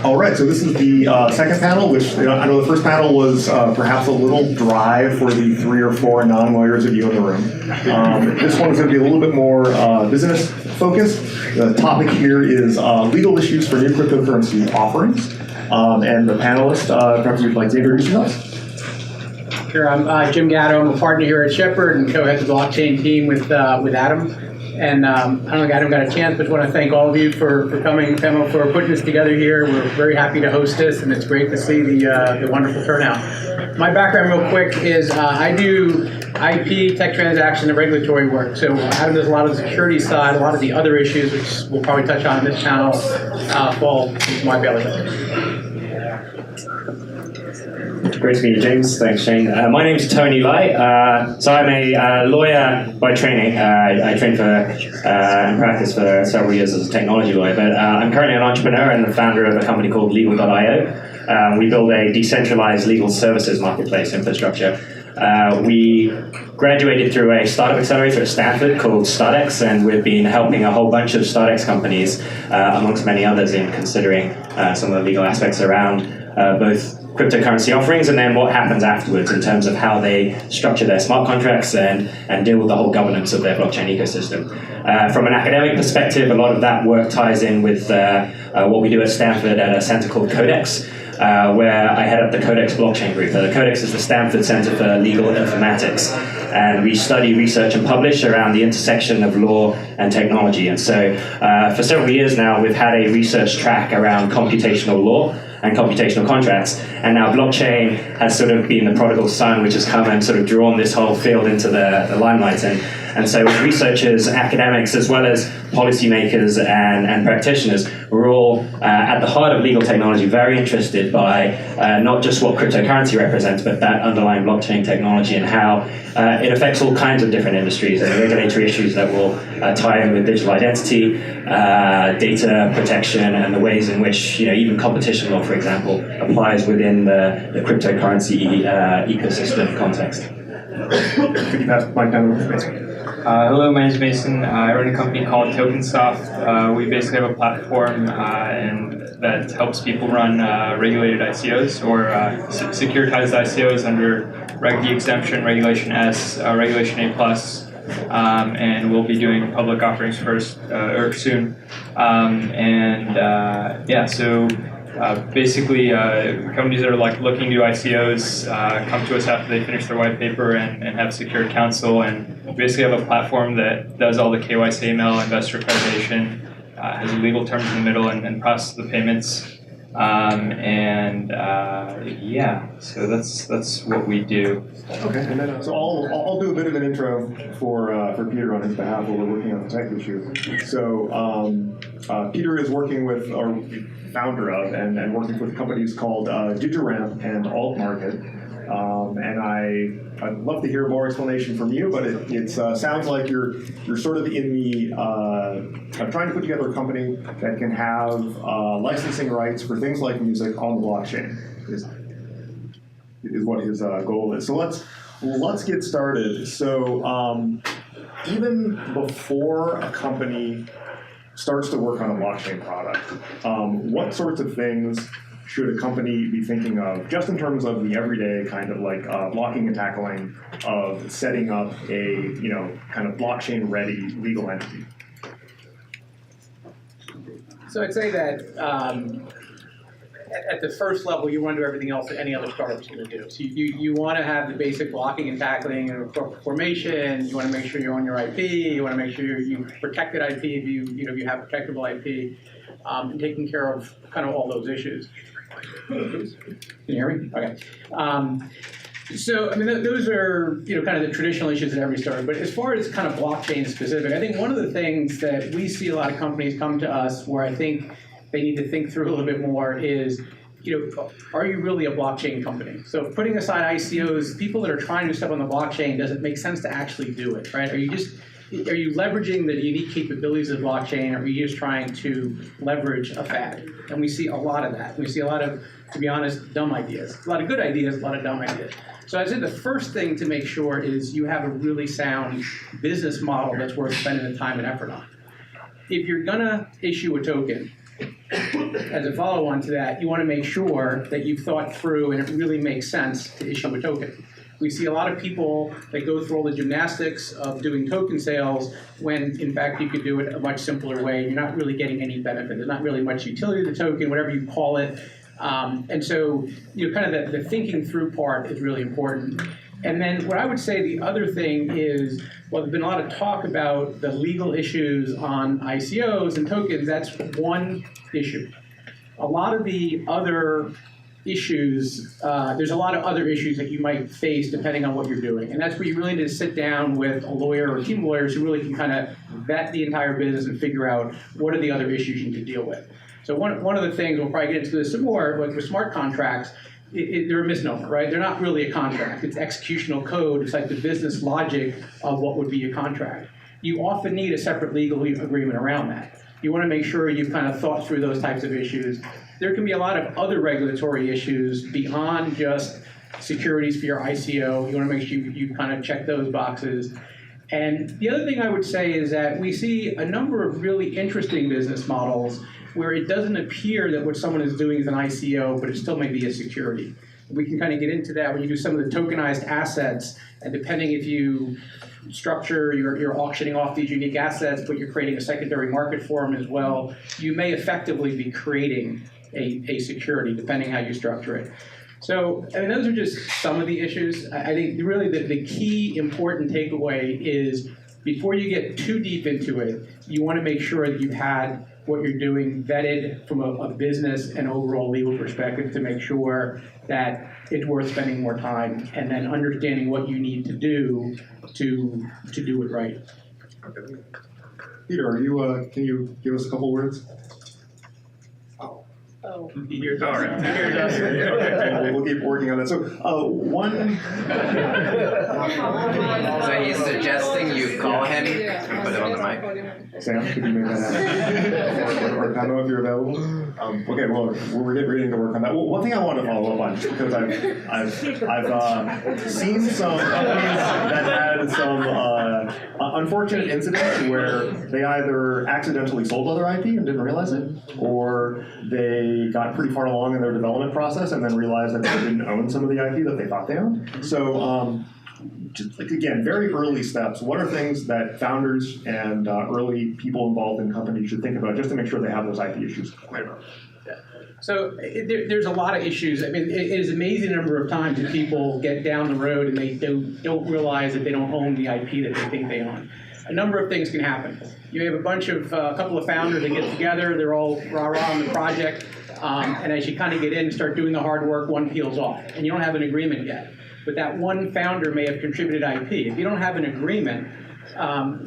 All right, so this is the second panel, which I know the first panel was perhaps a little dry for the 3 or 4 non-lawyers of you in the room. This one is going to be a little bit more business focused. The topic here is legal issues for new cryptocurrency offerings. And the panelists, perhaps you'd like to introduce yourselves. Sure, I'm Jim Gatto. I'm a partner here at Shepherd and co-head the blockchain team with Adam. And I don't think Adam got a chance, but I want to thank all of you for coming, Femo, for putting this together here. We're very happy to host this, and it's great to see the wonderful turnout. My background real quick is I do IP, tech transaction, and regulatory work. So Adam does a lot of the security side, a lot of the other issues, which we'll probably touch on in this panel, fall into my bailiwick. Great to meet you, James. Thanks, Shane. My name's Tony Lai. So I'm a lawyer by training. I trained for and practiced for several years as a technology lawyer, but I'm currently an entrepreneur and the founder of a company called Legal.io. We build a decentralized legal services marketplace infrastructure. We graduated through a startup accelerator at Stanford called StartX, and we've been helping a whole bunch of StartX companies, amongst many others, in considering some of the legal aspects around both cryptocurrency offerings and then what happens afterwards in terms of how they structure their smart contracts and deal with the whole governance of their blockchain ecosystem. From an academic perspective, a lot of that work ties in with what we do at Stanford at a center called Codex, where I head up the Codex blockchain group. The Codex is the Stanford Center for Legal Informatics, and we study, research, and publish around the intersection of law and technology. And so for several years now, we've had a research track around computational law and computational contracts, and now blockchain has sort of been the prodigal son, which has come and sort of drawn this whole field into the limelight. And so researchers, academics, as well as policymakers and practitioners, we're all at the heart of legal technology, very interested by not just what cryptocurrency represents, but that underlying blockchain technology and how it affects all kinds of different industries and regulatory issues that will tie in with digital identity, data protection, and the ways in which even competition law, for example, applies within the cryptocurrency ecosystem context. Could you pass the mic down to Mason? Hello, my name is Mason. I run a company called TokenSoft. We basically have a platform that helps people run regulated ICOs or securitized ICOs under Reg D exemption, Regulation S, Regulation A+, and we'll be doing public offerings first or soon. Basically, companies that are looking to do ICOs come to us after they finish their white paper and have secured counsel, and we basically have a platform that does all the KYC, AML, investor accreditation, has legal terms in the middle, and processes the payments. So that's what we do. Okay, and then so I'll do a bit of an intro for Peter on his behalf while we're working on the tech issue. So Peter is working with, or founder of, and working with companies called DigiRamp and AltMarket. And I'd love to hear more explanation from you, but it sounds like you're sort of in the trying to put together a company that can have licensing rights for things like music on the blockchain. Is what his goal is. So let's get started. So even before a company starts to work on a blockchain product, what sorts of things should a company be thinking of, just in terms of the everyday kind of blocking and tackling of setting up a kind of blockchain-ready legal entity? So I'd say that at the first level, you want to do everything else that any other startup is going to do. So you want to have the basic blocking and tackling and formation. You want to make sure you own your IP. You want to make sure you protected IP if you have protectable IP, and taking care of kind of all those issues. Can you hear me? Okay. So I mean, those are kind of the traditional issues that every startup. But as far as kind of blockchain specific, I think one of the things that we see a lot of companies come to us where I think they need to think through a little bit more is, are you really a blockchain company? So putting aside ICOs, people that are trying to step on the blockchain, does it make sense to actually do it, right? Are you leveraging the unique capabilities of blockchain, or are you just trying to leverage a fad? And we see a lot of that. We see a lot of, to be honest, dumb ideas. A lot of good ideas, a lot of dumb ideas. So I'd say the first thing to make sure is you have a really sound business model that's worth spending the time and effort on. If you're gonna issue a token, As a follow-on to that, you want to make sure that you've thought through and it really makes sense to issue a token. We see a lot of people that go through all the gymnastics of doing token sales when, in fact, you could do it a much simpler way. You're not really getting any benefit. There's not really much utility to the token, whatever you call it. And so, kind of the thinking through part is really important. And then what I would say the other thing is, well, there's been a lot of talk about the legal issues on ICOs and tokens. That's one issue. A lot of the other issues, there's a lot of other issues that you might face depending on what you're doing. And that's where you really need to sit down with a lawyer or a team of lawyers who really can kind of vet the entire business and figure out what are the other issues you need to deal with. So one of the things, we'll probably get into this some more, like with smart contracts, they're a misnomer, right? They're not really a contract. It's executional code. It's like the business logic of what would be a contract. You often need a separate legal agreement around that. You want to make sure you've kind of thought through those types of issues. There can be a lot of other regulatory issues beyond just securities for your ICO. You want to make sure you kind of check those boxes. And the other thing I would say is that we see a number of really interesting business models where it doesn't appear that what someone is doing is an ICO, but it still may be a security. We can kind of get into that when you do some of the tokenized assets, and depending if you structure, you're auctioning off these unique assets, but you're creating a secondary market for them as well, you may effectively be creating a security, depending how you structure it. So, I mean, those are just some of the issues. I think really the key important takeaway is before you get too deep into it, you want to make sure that you've had what you're doing vetted from a business and overall legal perspective to make sure that it's worth spending more time, and then understanding what you need to do to do it right. Peter, are you? Can you give us a couple words? Oh. Here's all right. Okay, we'll keep working on that. So, one. So he's suggesting you call him and put it on the mic. Sam, could you make that happen? Or Pamo, if you're available. Okay, well, we're getting ready to work on that. Well, one thing I want to follow up on, just because I've seen some companies that had some unfortunate incidents where they either accidentally sold other IP and didn't realize it, or they got pretty far along in their development process and then realized that they didn't own some of the IP that they thought they owned. So, just like, again, very early steps. What are things that founders and early people involved in companies should think about just to make sure they have those IP issues cleared up? So there's a lot of issues. I mean, it is an amazing number of times that people get down the road and they don't realize that they don't own the IP that they think they own. A number of things can happen. You have a couple of founders that get together, they're all rah-rah on the project, and as you kind of get in and start doing the hard work, one peels off, and you don't have an agreement yet. But that one founder may have contributed IP. If you don't have an agreement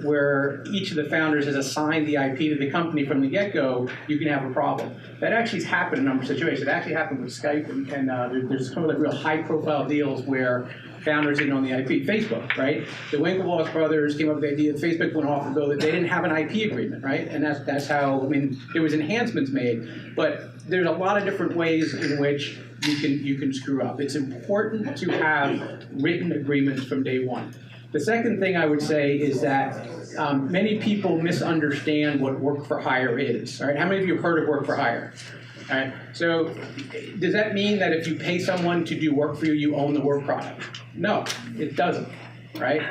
where each of the founders has assigned the IP to the company from the get-go, you can have a problem. That actually has happened in a number of situations. It actually happened with Skype, and there's some of the real high-profile deals where founders didn't own the IP. Facebook, right? The Winklevoss brothers came up with the idea that Facebook went off and go that they didn't have an IP agreement, right? And that's how, I mean, there was enhancements made, but there's a lot of different ways in which you can screw up. It's important to have written agreements from day one. The second thing I would say is that many people misunderstand what work for hire is. All right, how many of you have heard of work for hire? All right, so does that mean that if you pay someone to do work for you, you own the work product? No, it doesn't. Right?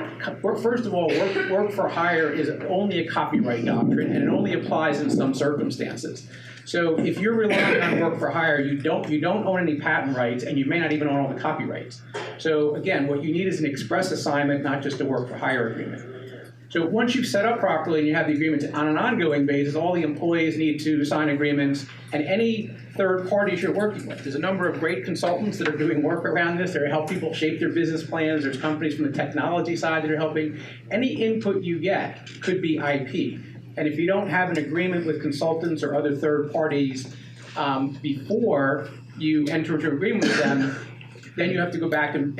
First of all, work for hire is only a copyright doctrine, and it only applies in some circumstances. So if you're relying on work for hire, you don't own any patent rights, and you may not even own all the copyrights. So again, what you need is an express assignment, not just a work for hire agreement. So once you've set up properly and you have the agreements on an ongoing basis, all the employees need to sign agreements, and any third parties you're working with. There's a number of great consultants that are doing work around this. They help people shape their business plans. There's companies from the technology side that are helping. Any input you get could be IP. And if you don't have an agreement with consultants or other third parties before you enter into an agreement with them, then you have to go back and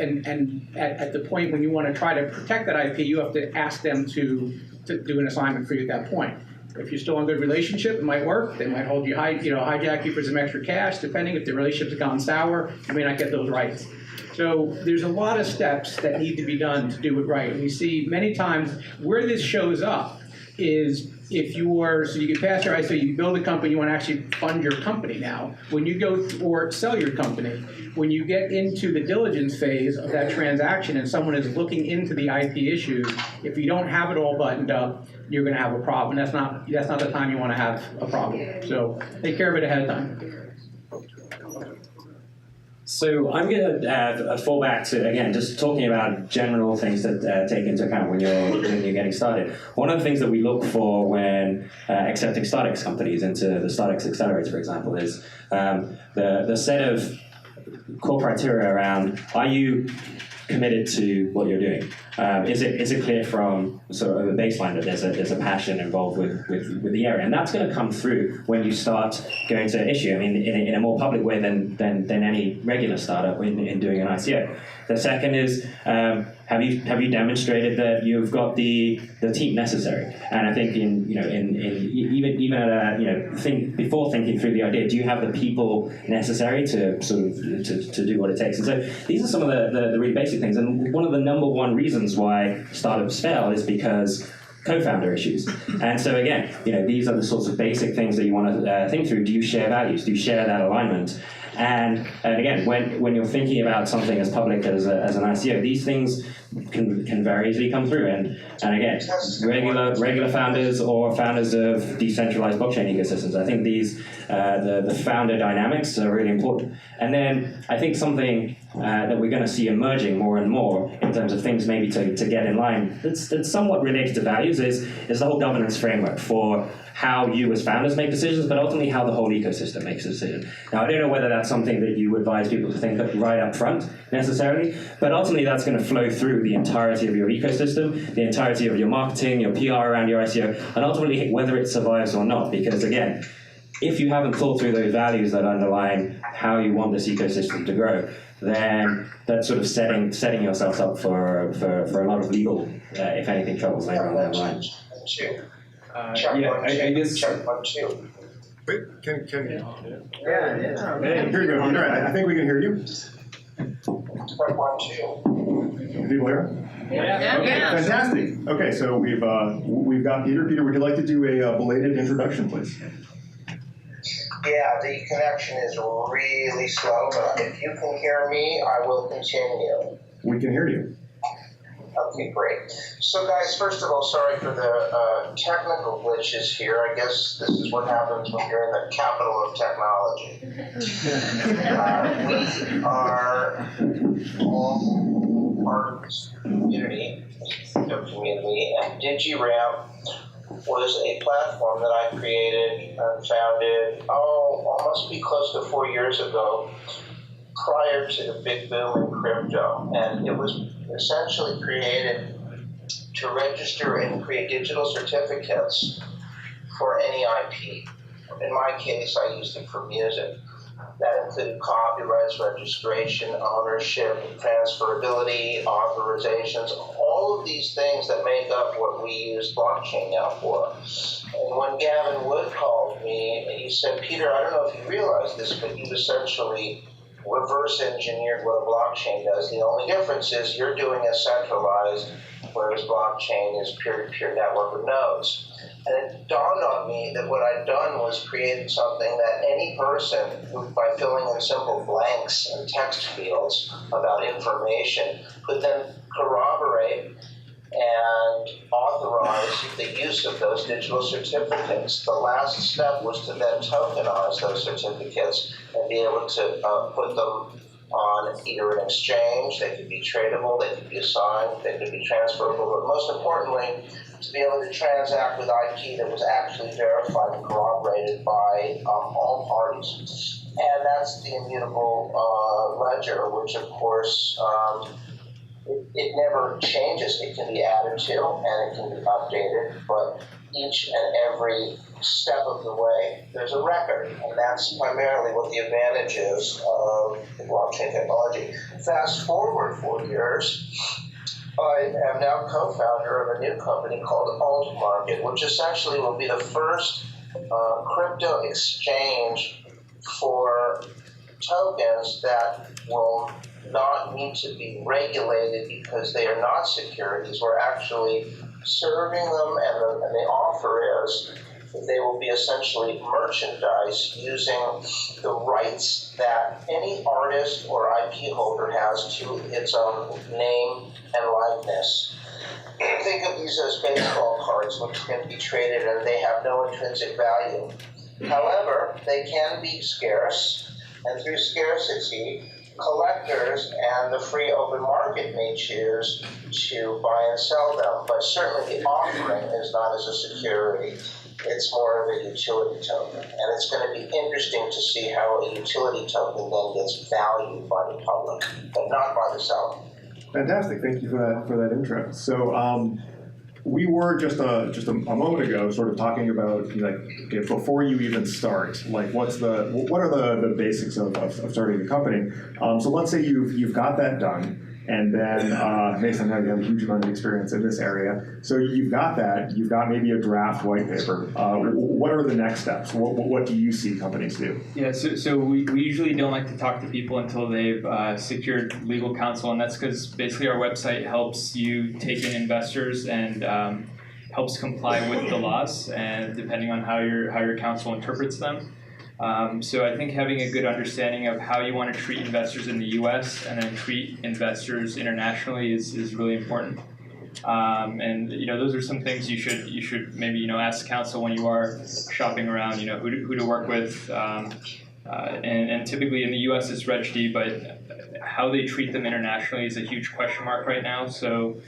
at the point when you want to try to protect that IP, you have to ask them to do an assignment for you at that point. If you're still in a good relationship, it might work. They might hold you hijack you for some extra cash, depending. If the relationship's gone sour, you may not get those rights. So there's a lot of steps that need to be done to do it right. And we see many times where this shows up is if so you get past your ICO, you build a company, you want to actually fund your company now. When you go or sell your company, when you get into the diligence phase of that transaction and someone is looking into the IP issues, if you don't have it all buttoned up, you're going to have a problem. That's not the time you want to have a problem. So take care of it ahead of time. So I'm going to fall back to, again, just talking about general things to take into account when you're getting started. One of the things that we look for when accepting StartX companies into the StartX Accelerator, for example, is the set of core criteria around, are you committed to what you're doing? Is it clear from sort of a baseline that there's a passion involved with the area? And that's going to come through when you start going to issue. I mean, in a more public way than any regular startup in doing an ICO. The second is, have you demonstrated that you've got the team necessary? And I think even at before thinking through the idea, do you have the people necessary to sort of to do what it takes? And so these are some of the really basic things. And one of the number one reasons why startups fail is because co-founder issues. And so again, these are the sorts of basic things that you want to think through. Do you share values? Do you share that alignment? And again, when you're thinking about something as public as an ICO, these things can very easily come through. And again, regular founders or founders of decentralized blockchain ecosystems, I think these the founder dynamics are really important. And then I think something that we're going to see emerging more and more in terms of things maybe to get in line that's somewhat related to values is the whole governance framework for how you as founders make decisions, but ultimately how the whole ecosystem makes a decision. Now, I don't know whether that's something that you advise people to think right up front necessarily, but ultimately that's going to flow through the entirety of your ecosystem, the entirety of your marketing, your PR around your ICO, and ultimately whether it survives or not. Because again, if you haven't thought through those values that underline how you want this ecosystem to grow, then that's sort of setting yourself up for a lot of legal, if anything, troubles later on down the line. I guess. Check 1, 2. Wait, can you? Yeah. Hey, here we go. All right, I think we can hear you. Check 1, 2. Can people hear? Yeah. Okay, fantastic. Okay, so we've got Peter. Peter, would you like to do a belated introduction, please? Yeah, the connection is really slow, but if you can hear me, I will continue. We can hear you. Okay, great. So guys, first of all, sorry for the technical glitches here. I guess this is what happens when you're in the capital of technology. We are all part of this community, and DigiRamp was a platform that I created and founded, must be close to 4 years ago, prior to the big boom in crypto. And it was essentially created to register and create digital certificates for any IP. In my case, I used it for music. That included copyrights, registration, ownership, transferability, authorizations, all of these things that make up what we use blockchain now for. And when Gavin Wood called me, he said, Peter, I don't know if you realize this, but you've essentially reverse engineered what a blockchain does. The only difference is you're doing a centralized, whereas blockchain is peer-to-peer network of nodes. And it dawned on me that what I'd done was created something that any person who, by filling in simple blanks and text fields about information, could then corroborate and authorize the use of those digital certificates. The last step was to then tokenize those certificates and be able to put them on either an exchange. They could be tradable, they could be assigned, they could be transferable, but most importantly, to be able to transact with IP that was actually verified and corroborated by all parties. And that's the immutable ledger, which of course it never changes. It can be added to and it can be updated, but each and every step of the way, there's a record, and that's primarily what the advantage is of the blockchain technology. Fast forward 4 years, I am now co-founder of a new company called Alt Market, which essentially will be the first crypto exchange for tokens that will not need to be regulated because they are not securities. We're actually serving them, and the offer is that they will be essentially merchandise using the rights that any artist or IP holder has to its own name and likeness. Think of these as baseball cards, which can be traded and they have no intrinsic value. However, they can be scarce, and through scarcity, collectors and the free open market may choose to buy and sell them, but certainly the offering is not as a security. It's more of a utility token, and it's going to be interesting to see how a utility token then gets valued by the public, but not by the seller. Fantastic. Thank you for that intro. So we were just a moment ago sort of talking about, like, okay, before you even start, like what are the basics of starting a company? So let's say you've got that done. And then, based on how you have a huge amount of experience in this area, so you've got that, you've got maybe a draft white paper. What are the next steps? What do you see companies do? Yeah, so we usually don't like to talk to people until they've secured legal counsel, and that's because basically our website helps you take in investors and helps comply with the laws, and depending on how your counsel interprets them. So I think having a good understanding of how you want to treat investors in the U.S. and then treat investors internationally is really important. And those are some things you should maybe ask counsel when you are shopping around. Who to work with. And typically in the U.S. it's Reg D, but how they treat them internationally is a huge question mark right now. So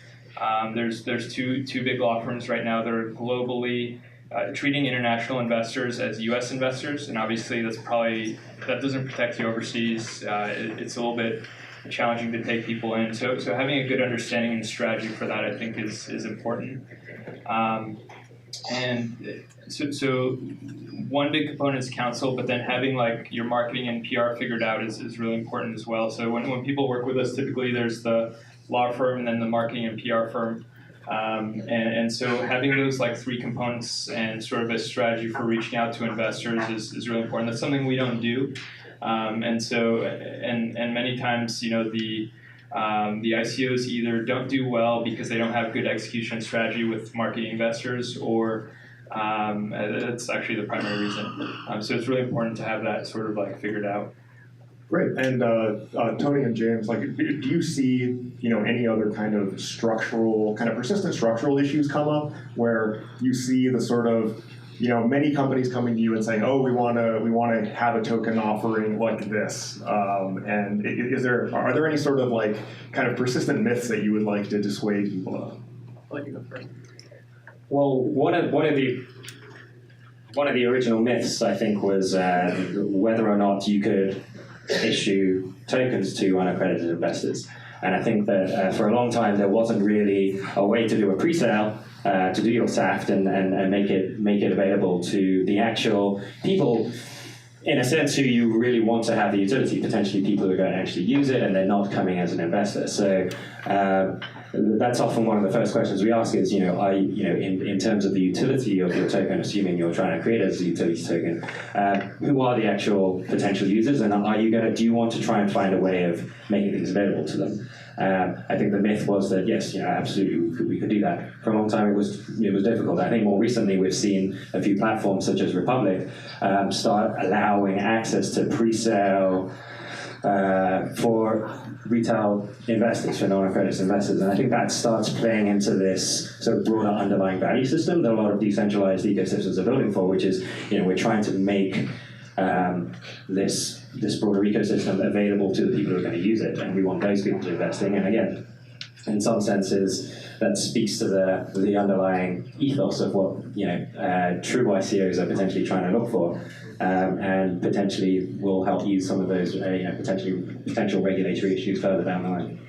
there's two big law firms right now that are globally treating international investors as U.S. investors, and obviously that doesn't protect you overseas. It's a little bit challenging to take people in. So having a good understanding and strategy for that, I think, is important. And so one big component is counsel, but then having like your marketing and PR figured out is really important as well. So when people work with us, typically there's the law firm and then the marketing and PR firm. And so having those like three components and sort of a strategy for reaching out to investors is really important. That's something we don't do. And many times, the ICOs either don't do well because they don't have good execution strategy with marketing investors, or that's actually the primary reason. So it's really important to have that sort of like figured out. Great. And Tony and James, like, do you see any other kind of persistent structural issues come up where you see the sort of many companies coming to you and saying, oh, we want to have a token offering like this, and are there any sort of like kind of persistent myths that you would like to dissuade people of? I'll let you go first. Well, one of the original myths, I think, was whether or not you could issue tokens to unaccredited investors. And I think that for a long time there wasn't really a way to do a pre-sale, to do your SAFT and make it available to the actual people, in a sense, who you really want to have the utility, potentially people who are going to actually use it and they're not coming as an investor. So that's often one of the first questions we ask is, in terms of the utility of your token, assuming you're trying to create it as a utility token, who are the actual potential users, and do you want to try and find a way of making things available to them? I think the myth was that yes, absolutely we could do that. For a long time it was difficult. I think more recently we've seen a few platforms such as Republic start allowing access to pre-sale for retail investors, for non-accredited investors, and I think that starts playing into this sort of broader underlying value system that a lot of decentralized ecosystems are building for, which is we're trying to make this broader ecosystem available to the people who are going to use it, and we want those people to invest in. And again, in some senses, that speaks to the underlying ethos of what true ICOs are potentially trying to look for, and potentially will help ease some of those potential regulatory issues further down the line.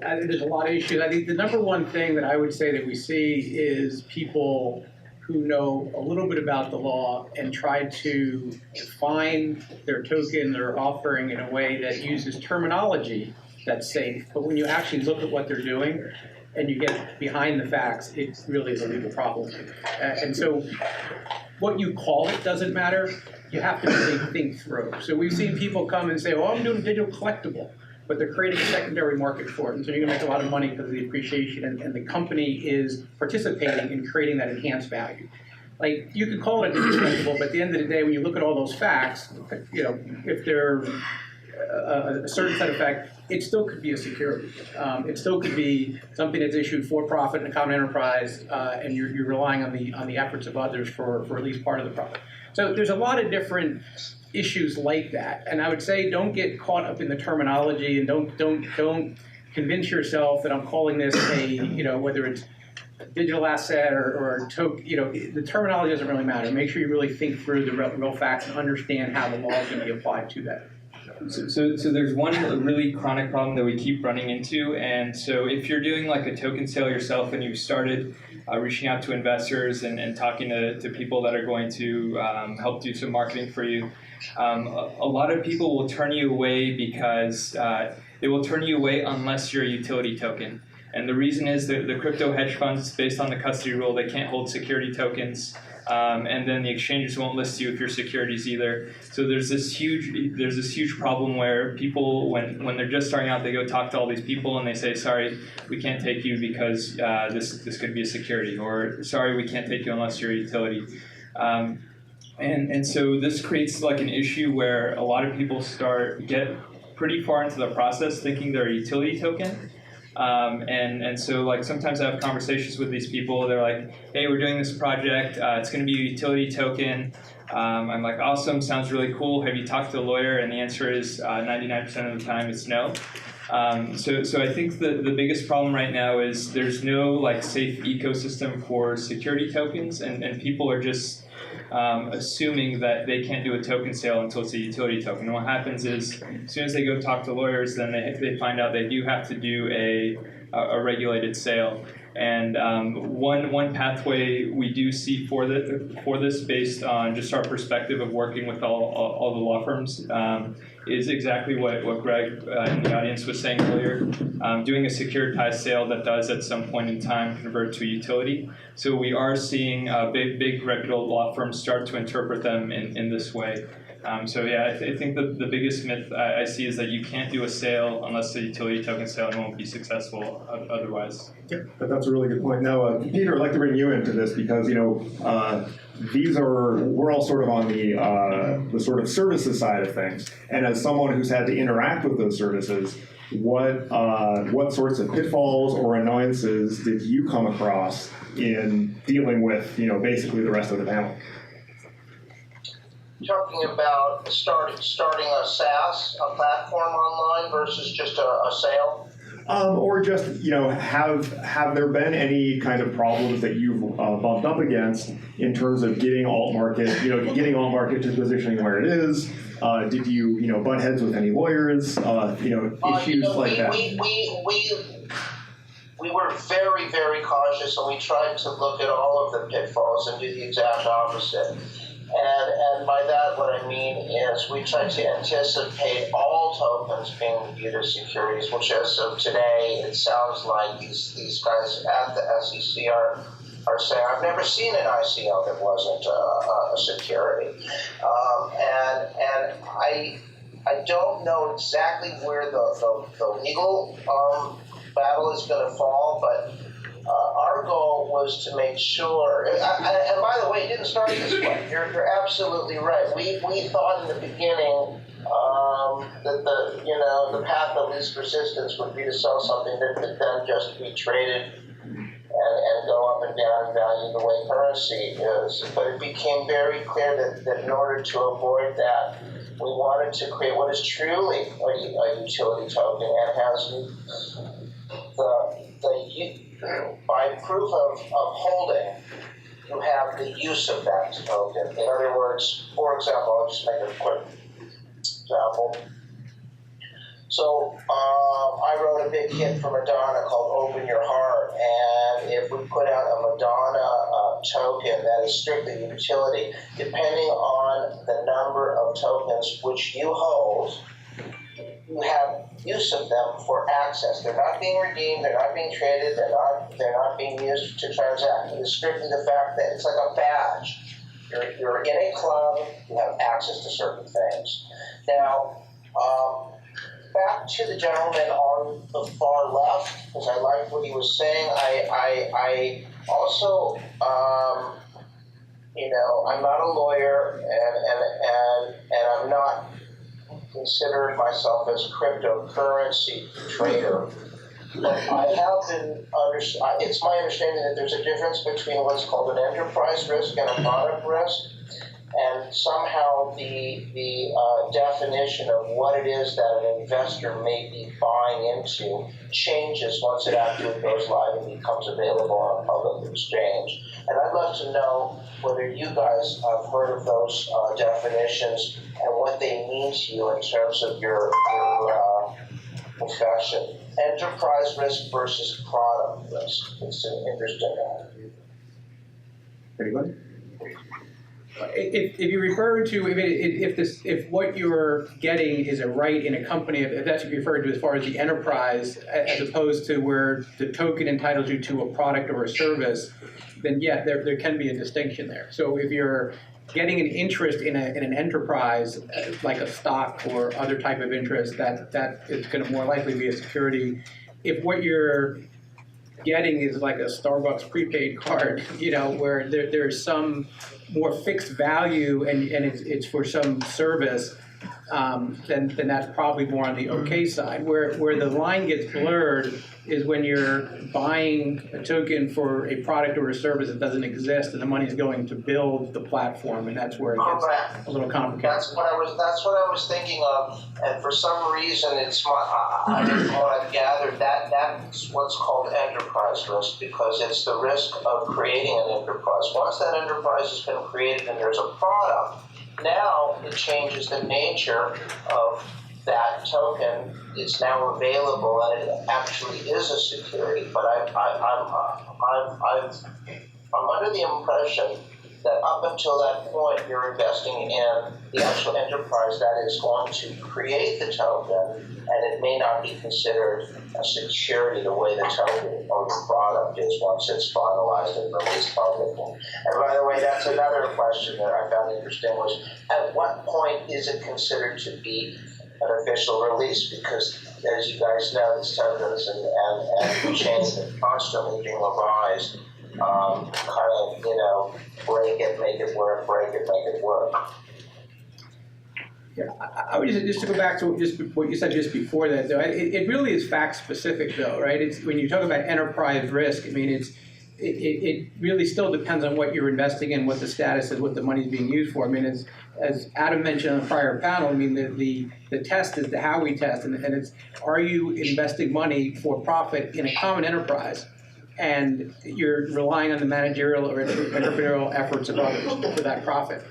I think there's a lot of issues. I think the number one thing that I would say that we see is people who know a little bit about the law and try to define their token, their offering, in a way that uses terminology that's safe. But when you actually look at what they're doing and you get behind the facts, it really is a legal problem. And so what you call it doesn't matter. You have to really think through. So we've seen people come and say, oh, I'm doing a digital collectible. but they're creating a secondary market for it, and so you're gonna make a lot of money because of the appreciation, and the company is participating in creating that enhanced value. Like, you could call it a indispensable, but at the end of the day, when you look at all those facts, if they're a certain set of facts, it still could be a security. It still could be something that's issued for profit in a common enterprise, and you're relying on the efforts of others for at least part of the profit. So there's a lot of different issues like that, and I would say don't get caught up in the terminology, and don't convince yourself that I'm calling this a whether it's a digital asset or token. The terminology doesn't really matter. Make sure you really think through the real facts and understand how the law is going to be applied to that. So there's one really chronic problem that we keep running into, and so if you're doing like a token sale yourself and you've started reaching out to investors and talking to people that are going to help do some marketing for you, a lot of people will turn you away because they will turn you away unless you're a utility token. And the reason is that the crypto hedge funds, based on the custody rule, they can't hold security tokens. And then the exchanges won't list you if you're securities either. So there's this huge problem where people, when they're just starting out, they go talk to all these people and they say, sorry, we can't take you because this could be a security, or sorry, we can't take you unless you're a utility. And so this creates like an issue where a lot of people get pretty far into the process thinking they're a utility token. And so like sometimes I have conversations with these people. They're like, hey, we're doing this project. It's going to be a utility token. I'm like, awesome, sounds really cool. Have you talked to a lawyer? And the answer is 99% of the time it's no. So I think the biggest problem right now is there's no like safe ecosystem for security tokens, and people are just assuming that they can't do a token sale until it's a utility token. And what happens is, as soon as they go talk to lawyers, then they find out they do have to do a regulated sale. And one pathway we do see for this, based on just our perspective of working with all the law firms, is exactly what Greg in the audience was saying earlier, doing a securitized sale that does at some point in time convert to a utility. So we are seeing big reputable law firms start to interpret them in this way. So yeah, I think the biggest myth I see is that you can't do a sale unless the utility token sale won't be successful otherwise. Yeah, that's a really good point. Now, Peter, I'd like to bring you into this because we're all sort of on the sort of services side of things, and as someone who's had to interact with those services, what sorts of pitfalls or annoyances did you come across in dealing with basically the rest of the panel? Talking about starting a SaaS, a platform online versus just a sale? Or just, have there been any kind of problems that you've bumped up against in terms of getting alt market to positioning where it is? Did you, butt heads with any lawyers? Issues like that? We were very, very cautious, and we tried to look at all of the pitfalls and do the exact opposite. And by that, what I mean is we try to anticipate all tokens being viewed as securities, which as of today, it sounds like these guys at the SEC are saying, I've never seen an ICO that wasn't a security. And I don't know exactly where the legal battle is going to fall, but our goal was to make sure, and by the way, it didn't start this way. You're absolutely right. We thought in the beginning that the path of least resistance would be to sell something that could then just be traded and go up and down in value the way currency is. But it became very clear that in order to avoid that, we wanted to create what is truly a utility token and has by proof of holding, you have the use of that token. In other words, for example, I'll just make a quick example. So I wrote a big hit for Madonna called Open Your Heart, and if we put out a Madonna token that is strictly utility, depending on the number of tokens which you hold, you have use of them for access. They're not being redeemed, they're not being traded, they're not being used to transact. It is strictly the fact that it's like a badge. You're in a club, you have access to certain things. Now, back to the gentleman on the far left, because I liked what he was saying. I also, I'm not a lawyer, and I'm not considering myself as a cryptocurrency trader. But I have been it's my understanding that there's a difference between what's called an enterprise risk and a product risk. And somehow the definition of what it is that an investor may be buying into changes once it actually goes live and becomes available on a public exchange. And I'd love to know whether you guys have heard of those definitions and what they mean to you in terms of your profession. Enterprise risk versus product risk. It's an interesting one. Anybody? If you refer to, if what you're getting is a right in a company, if that's what you're referring to as far as the enterprise, as opposed to where the token entitles you to a product or a service, then yeah, there can be a distinction there. So if you're getting an interest in an enterprise, like a stock or other type of interest, that is going to more likely be a security. If what you're getting is like a Starbucks prepaid card, where there's some more fixed value and it's for some service, then that's probably more on the okay side. Where the line gets blurred is when you're buying a token for a product or a service that doesn't exist, and the money's going to build the platform, and that's where it gets a little complicated. That's what I was thinking of, and for some reason I didn't want to gather that's what's called enterprise risk, because it's the risk of creating an enterprise. Once that enterprise has been created and there's a product, now it changes the nature of that token. It's now available, and it actually is a security. But I'm under the impression that up until that point, you're investing in the actual enterprise that is going to create the token, and it may not be considered a security the way the token or the product is once it's finalized and released publicly. And by the way, that's another question that I found interesting was, at what point is it considered to be an official release? Because as you guys know, these tokens and chains are constantly being revised. Break it, make it work, break it, make it work. Yeah, I would just to go back to just what you said just before that, though. It really is fact specific, though, right? It's when you talk about enterprise risk. I mean, it really still depends on what you're investing in, what the status is, what the money's being used for. I mean, as Adam mentioned on the prior panel, I mean, the test is how we test, and it's, are you investing money for profit in a common enterprise? And you're relying on the managerial or entrepreneurial efforts of others for that profit.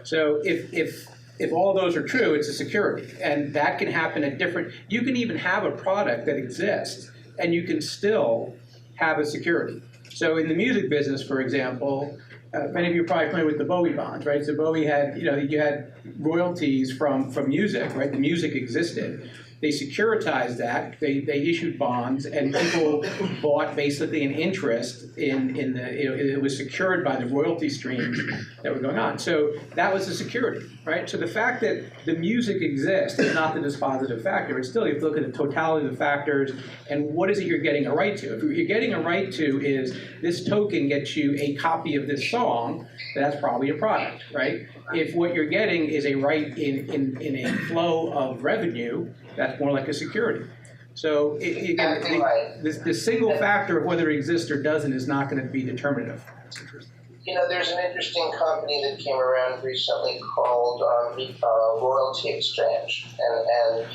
So if all those are true, it's a security, and that can happen at different. You can even have a product that exists, and you can still have a security. So in the music business, for example, many of you are probably familiar with the Bowie bonds, right? So Bowie had, you had royalties from music, right? The music existed. They securitized that. They issued bonds, and people bought basically an interest in the. It was secured by the royalty streams that were going on. So that was the security, right? So the fact that the music exists is not the dispositive factor. It's still, you have to look at the totality of the factors and what is it you're getting a right to. If you're getting a right to is this token gets you a copy of this song, that's probably a product, right? If what you're getting is a right in a flow of revenue, that's more like a security. So the single factor of whether it exists or doesn't is not going to be determinative. There's an interesting company that came around recently called Royalty Exchange, and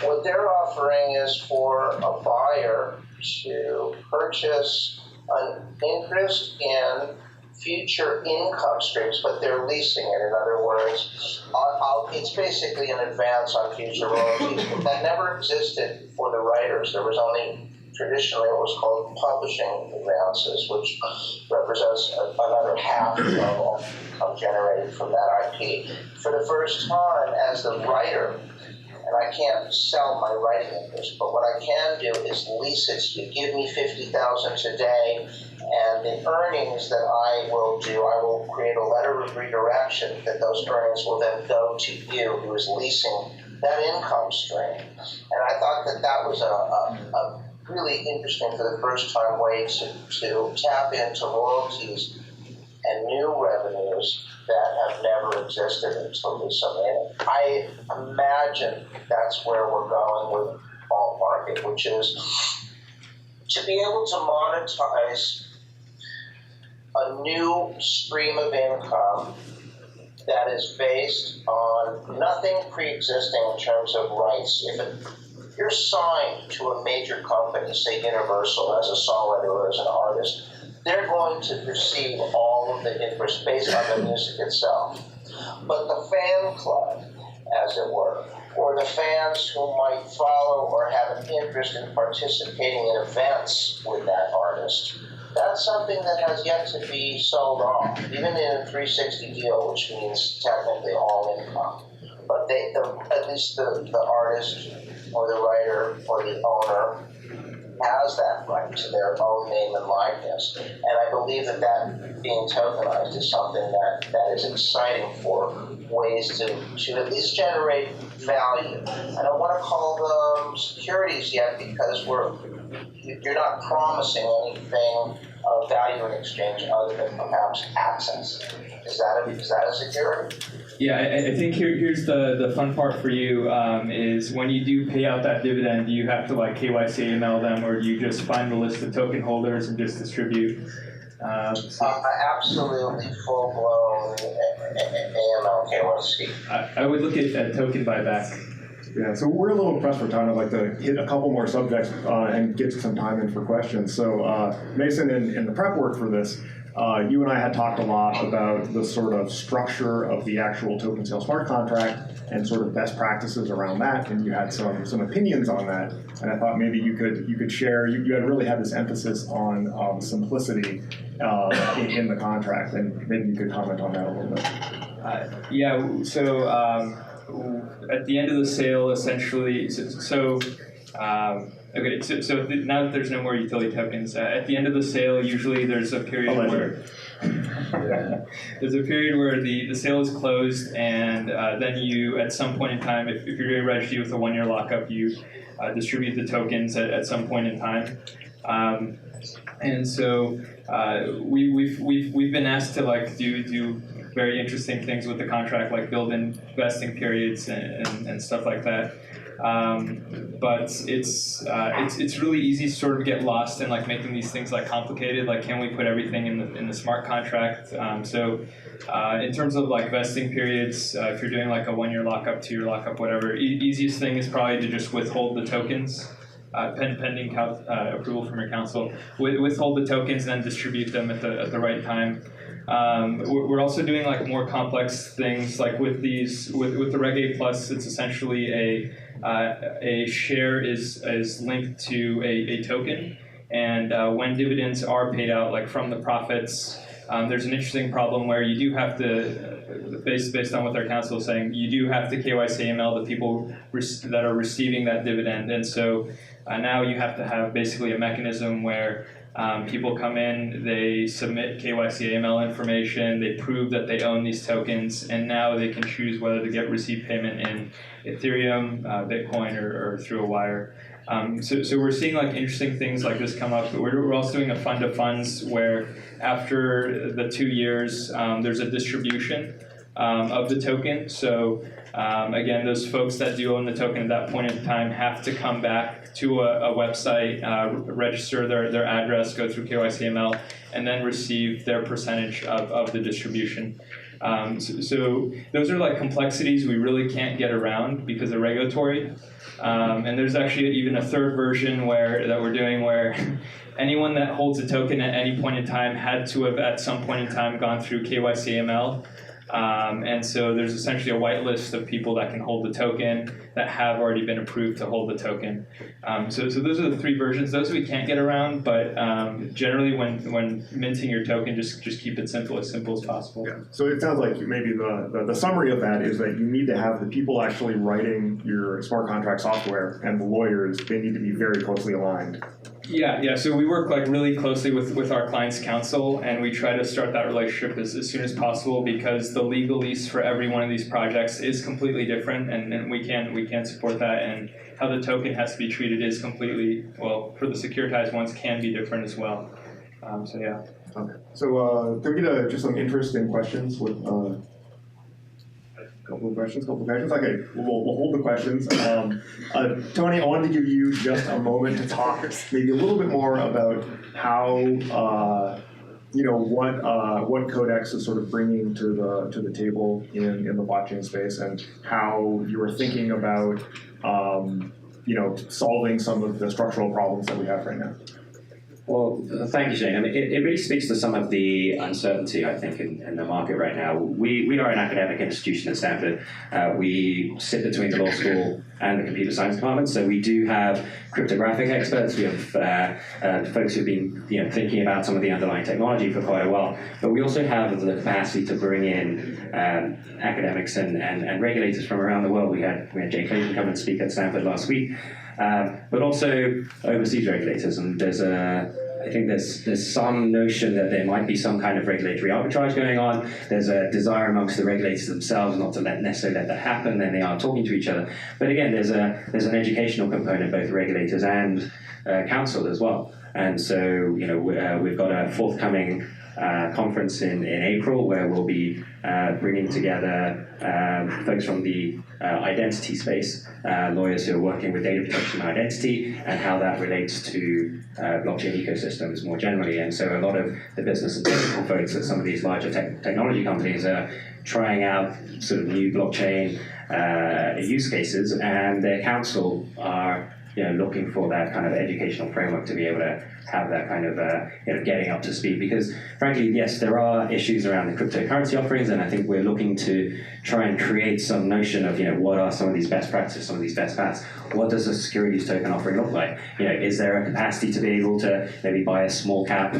what they're offering is for a buyer to purchase an interest in future income streams, but they're leasing it. In other words, it's basically an advance on future royalties, but that never existed for the writers. There was only traditionally what was called publishing advances, which represents another half of income generated from that IP. For the first time, as the writer, and I can't sell my writing interest, but what I can do is lease it. So you give me $50,000 today, and the earnings that I will do, I will create a letter of redirection that those earnings will then go to you who is leasing that income stream. And I thought that was a really interesting, for the first time, way to tap into royalties and new revenues that have never existed until recently. And I imagine that's where we're going with alt market, which is to be able to monetize a new stream of income that is based on nothing pre-existing in terms of rights. If you're signed to a major company, say Universal, as a songwriter or as an artist, they're going to receive all of the interest based on the music itself. But the fan club, as it were, or the fans who might follow or have an interest in participating in events with that artist, that's something that has yet to be sold off, even in a 360 deal, which means technically all income. But at least the artist or the writer or the owner has that right to their own name and likeness. And I believe that being tokenized is something that is exciting for ways to at least generate value. I don't want to call them securities yet because you're not promising anything of value in exchange other than perhaps access. Is that a security? Yeah, I think here's the fun part for you is when you do pay out that dividend, do you have to like KYC AML them, or do you just find the list of token holders and just distribute? Absolutely full-blown AML KYC. I would look at token buyback. Yeah, so we're a little pressed for time. I'd like to hit a couple more subjects and get some time in for questions. So Mason, in the prep work for this, you and I had talked a lot about the sort of structure of the actual token sale smart contract and sort of best practices around that, and you had some opinions on that. And I thought maybe you could share. You had really had this emphasis on simplicity in the contract, and maybe you could comment on that a little bit. Yeah. So at the end of the sale, essentially, okay, so now that there's no more utility tokens, at the end of the sale, usually there's a period where the sale is closed, and then you, at some point in time, if you're doing registry with a 1-year lockup, you distribute the tokens at some point in time. And so we've been asked to like do very interesting things with the contract, like build in vesting periods and stuff like that. But it's really easy to sort of get lost in like making these things like complicated. Like, can we put everything in the smart contract? So in terms of like vesting periods, if you're doing like a 1-year lockup, 2-year lockup, whatever, easiest thing is probably to just withhold the tokens. Pending approval from your counsel, withhold the tokens and then distribute them at the right time. We're also doing like more complex things, like with the Reg A Plus. It's essentially a share is linked to a token, and when dividends are paid out, like from the profits, there's an interesting problem where you do have to, based on what their counsel is saying, you do have to KYC AML the people that are receiving that dividend, and so now you have to have basically a mechanism where people come in, they submit KYC AML information, they prove that they own these tokens, and now they can choose whether to receive payment in Ethereum, Bitcoin, or through a wire. So we're seeing like interesting things like this come up. We're also doing a fund of funds where after the 2 years, there's a distribution of the token. So again, those folks that do own the token at that point in time have to come back to a website, register their address, go through KYC AML, and then receive their percentage of the distribution. So those are like complexities we really can't get around because of regulatory. And there's actually even a third version that we're doing where anyone that holds a token at any point in time had to have at some point in time gone through KYC AML. And so there's essentially a whitelist of people that can hold the token that have already been approved to hold the token. So those are the 3 versions. Those we can't get around, but generally when minting your token, just keep it as simple as possible. Yeah. So it sounds like maybe the summary of that is that you need to have the people actually writing your smart contract software and the lawyers, they need to be very closely aligned. Yeah. So we work like really closely with our client's counsel, and we try to start that relationship as soon as possible because the legalese for every one of these projects is completely different, and we can't support that. And how the token has to be treated is completely, well, for the securitized ones can be different as well. So yeah. Okay. So can we get just some interesting questions with couple of questions. Okay, we'll hold the questions. Tony, I wanted to give you just a moment to talk maybe a little bit more about how what Codex is sort of bringing to the table in the blockchain space, and how you are thinking about solving some of the structural problems that we have right now. Well, thank you, Shane. I mean, it really speaks to some of the uncertainty, I think, in the market right now. We are an academic institution at Stanford. We sit between the law school and the computer science department, so we do have cryptographic experts. We have folks who've been thinking about some of the underlying technology for quite a while. But we also have the capacity to bring in academics and regulators from around the world. We had Jay Clayton come and speak at Stanford last week. But also overseas regulators, and I think there's some notion that there might be some kind of regulatory arbitrage going on. There's a desire amongst the regulators themselves not to necessarily let that happen, and they are talking to each other. But again, there's an educational component, both regulators and council as well. And so we've got a forthcoming conference in April where we'll be bringing together folks from the identity space, lawyers who are working with data protection and identity, and how that relates to blockchain ecosystems more generally. And so a lot of the business and technical folks at some of these larger technology companies are trying out sort of new blockchain use cases, and their counsel are looking for that kind of educational framework to be able to have that kind of getting up to speed. Because frankly, yes, there are issues around the cryptocurrency offerings, and I think we're looking to try and create some notion of what are some of these best practices, some of these best paths. What does a securities token offering look like? Is there a capacity to be able to maybe buy a small cap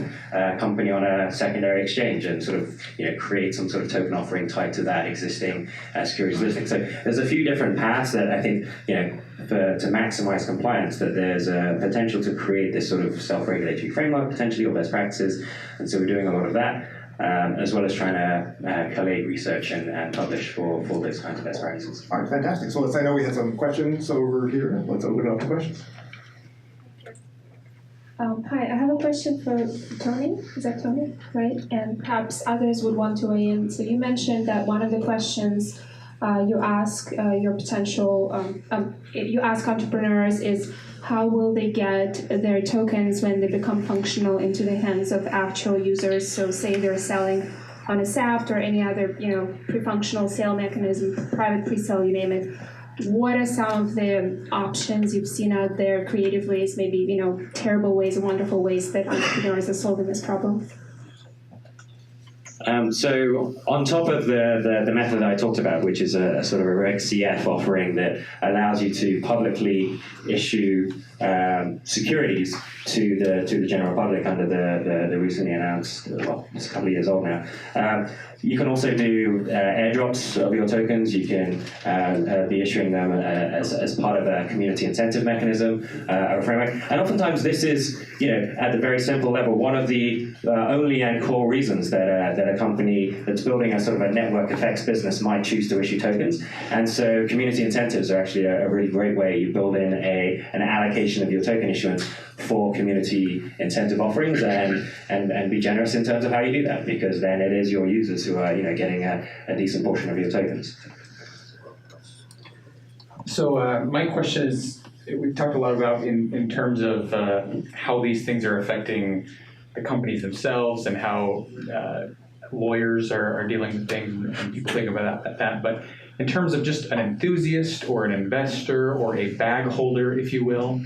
company on a secondary exchange and sort of create some sort of token offering tied to that existing securities listing? So there's a few different paths that I think to maximize compliance, that there's a potential to create this sort of self-regulatory framework, potentially, or best practices. And so we're doing a lot of that, as well as trying to collate research and publish for those kinds of best practices. All right, fantastic. So I know we had some questions over here. Let's open it up to questions. Hi, I have a question for Tony. Is that Tony? Right? And perhaps others would want to weigh in. So you mentioned that one of the questions you ask your potential, you ask entrepreneurs is how will they get their tokens when they become functional into the hands of actual users? So say they're selling on a SAFT or any other pre-functional sale mechanism, private pre-sale, you name it. What are some of the options you've seen out there, creative ways, maybe terrible ways and wonderful ways that entrepreneurs are solving this problem? So on top of the method I talked about, which is a sort of a Reg CF offering that allows you to publicly issue securities to the general public under the recently announced, well, it's a couple of years old now. You can also do airdrops of your tokens. You can be issuing them as part of a community incentive mechanism or framework. And oftentimes this is, at the very simple level, one of the only and core reasons that a company that's building a sort of a network effects business might choose to issue tokens. And so community incentives are actually a really great way. You build in an allocation of your token issuance for community incentive offerings, and be generous in terms of how you do that, because then it is your users who are getting a decent portion of your tokens. So my question is, we've talked a lot about in terms of how these things are affecting the companies themselves and how lawyers are dealing with things, and people think about that. But in terms of just an enthusiast or an investor or a bag holder, if you will,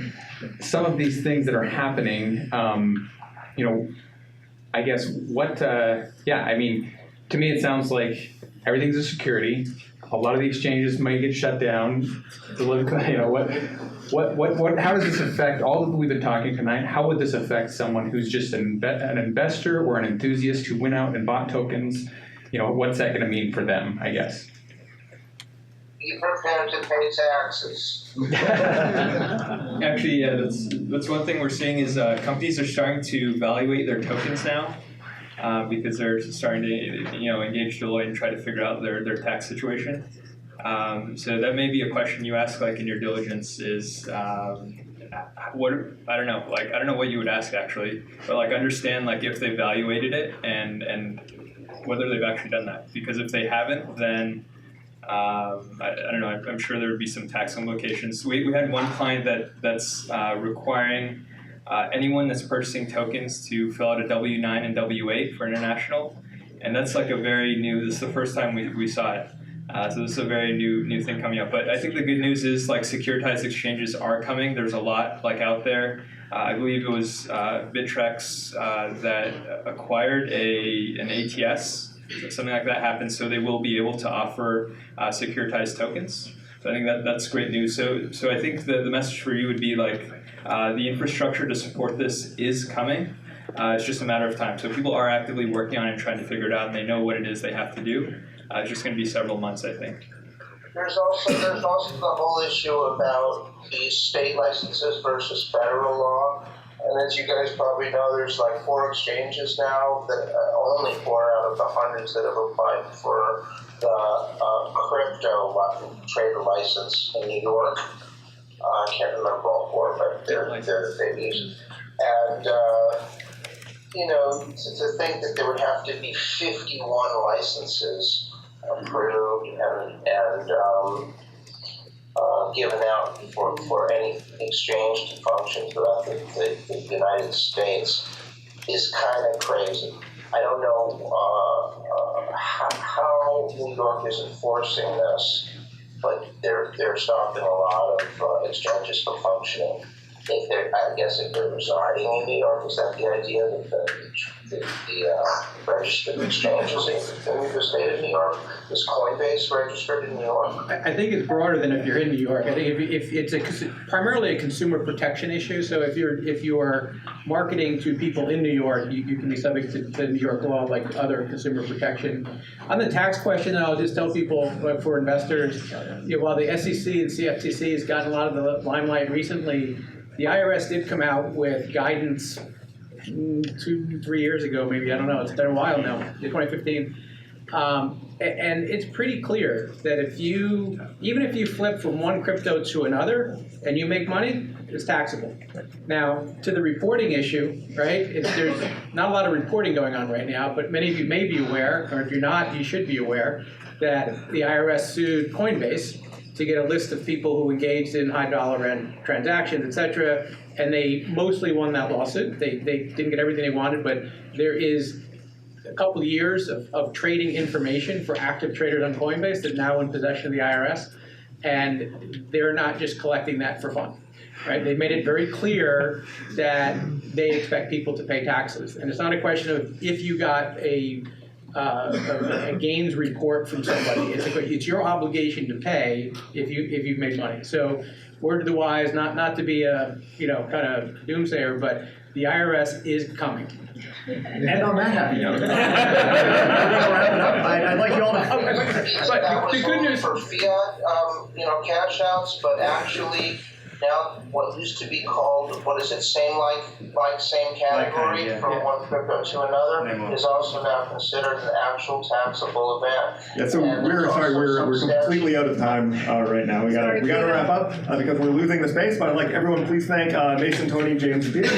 some of these things that are happening, I guess to me it sounds like everything's a security. A lot of the exchanges might get shut down. How does this affect all that we've been talking tonight? How would this affect someone who's just an investor or an enthusiast who went out and bought tokens? What's that going to mean for them, I guess? be prepared to pay taxes. Actually, yeah, that's one thing we're seeing is companies are starting to evaluate their tokens now because they're starting to engage Deloitte and try to figure out their tax situation. So that may be a question you ask like in your diligence is what I don't know what you would ask actually, but like understand like if they evaluated it and whether they've actually done that, because if they haven't, then I don't know. I'm sure there would be some tax implications. We had one client that's requiring anyone that's purchasing tokens to fill out a W-9 and W-8 for international, and that's like a very new. This is the first time we saw it. So this is a very new thing coming up. But I think the good news is like securitized exchanges are coming. There's a lot like out there. I believe it was Bittrex that acquired an ATS. Something like that happened, so they will be able to offer securitized tokens. So I think that's great news. So I think the message for you would be like the infrastructure to support this is coming. It's just a matter of time. So people are actively working on it and trying to figure it out, and they know what it is they have to do. It's just going to be several months, I think. There's also the whole issue about these state licenses versus federal law. And as you guys probably know, there's like 4 exchanges now, that only 4 out of the hundreds that have applied for the crypto trader license in New York. I can't remember all 4, but they're babies. And to think that there would have to be 51 licenses approved and given out for any exchange to function throughout the United States is kind of crazy. I don't know how New York is enforcing this, but they're stopping a lot of exchanges from functioning. I guess if they're residing in New York, is that the idea that the registered exchanges in the state of New York? Is Coinbase registered in New York? I think it's broader than if you're in New York. I think if it's primarily a consumer protection issue. So if you are marketing to people in New York, you can be subject to New York law like other consumer protection. On the tax question, I'll just tell people for investors, while the SEC and CFTC has gotten a lot of the limelight recently, the IRS did come out with guidance 2-3 years ago, maybe, I don't know, it's been a while now, 2015. And it's pretty clear that even if you flip from one crypto to another and you make money, it's taxable. Now, to the reporting issue, right, there's not a lot of reporting going on right now, but many of you may be aware, or if you're not, you should be aware, that the IRS sued Coinbase to get a list of people who engaged in high dollar end transactions, et cetera, and they mostly won that lawsuit. They didn't get everything they wanted, but there is a couple of years of trading information for active traders on Coinbase that are now in possession of the IRS, and they're not just collecting that for fun, right? They made it very clear that they expect people to pay taxes, and it's not a question of if you got a gains report from somebody. It's your obligation to pay if you've made money. So, word to the wise, not to be a kind of doomsayer, but the IRS is coming. And on that happy note, we're going to wrap it up. I'd like you all to. But the good news for fiat, cash outs, but actually. Now, what used to be called, same category from one crypto to another is also now considered an actual taxable event. Yeah, so we're completely out of time right now. We gotta wrap up because we're losing the space. But I'd like everyone please thank Mason, Tony, James, and Peter.